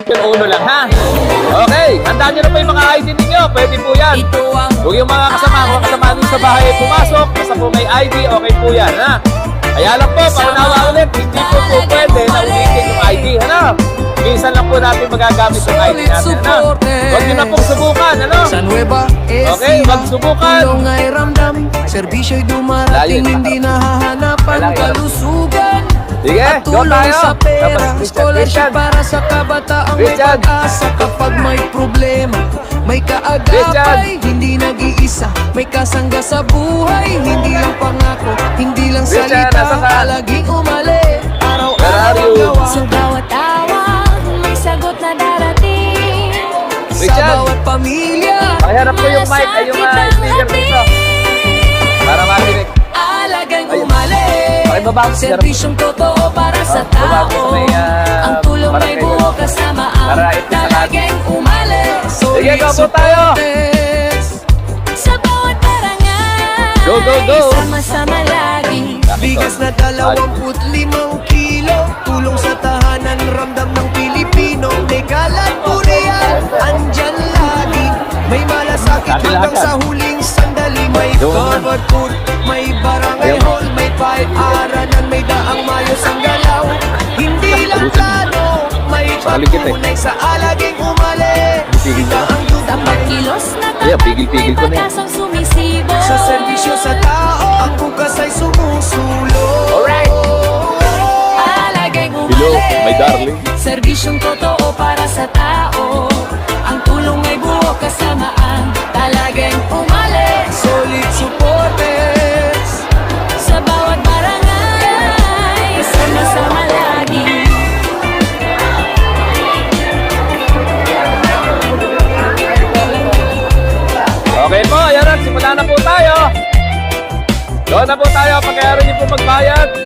yung ulo lang, ha? Okay, handaan nyo na po yung mga ID ninyo. Pwede po yan. Huwag yung mga kasama din sa bahay pumasok. Basta po may ID, okay po yan, ha? Kaya lang po, paunawa ulit, hindi po pwede na ulitin yung ID, ano? Minsan lang po natin magagamit yung ID natin, ano? Huwag nyo na pong subukan, ano? Okay, huwag subukan. Ay ramdam, serbisyo'y dumarating, hindi nahahanapan kalusugan. Sige, go tayo. Sa pera, Tapos, scholarship para sa kabataang may Richard. pag-asa. Kapag may problema, may kaagapay, hindi nag-iisa, may kasangga sa buhay. Hindi lang pangako, hindi lang Richard, salita, nasa ka? palaging umali, araw-araw Where are ang you? gawa. Sa bawat tawag, may sagot na darating. Sa Richard. bawat pamilya, Pakiharap ko yung mic, ay yung speaker dito. Para marinig. alagang Ayun. umali. Pakibaba ko, sir. Serbisyong totoo para sa baba ko sa tao. may, Ang tulong para may kay- buo kasama ang para ito sa lahat. talagang umali. Sige, go po tayo. Sa bawat barangay, Go, go, go. sama-sama lagi. Bigas na 25 kilo, tulong sa tahanan, ramdam ng Pilipino. May kalat po riyan, andyan lagi. May malasakit Sabi hanggang lahat. sa huling sandali. May Go naman. covered food, may barangay Ayaw. hall, may paaranan, may daang mayos ang galaw. Hindi lang plano, may Paligid eh. patunay sa alaging umali. Pigil Ika na. ang duda Sa pagkilos na Yeah, tapat, pigil-pigil may ko na eh. pag-asang sumisibo. sa serbisyo sa tao, ang bukas ay sumusulong. Alright. Alagay Hello, umali. my darling. Serbisyong totoo para sa tao. Ang tulong ay buo kasama ang talagang umali. Solid supporters. Sa bawat barangay, sama-sama lagi. Okay po, ayan na, simula na po tayo. Doon na po tayo, pagkayari niyo po magbayad.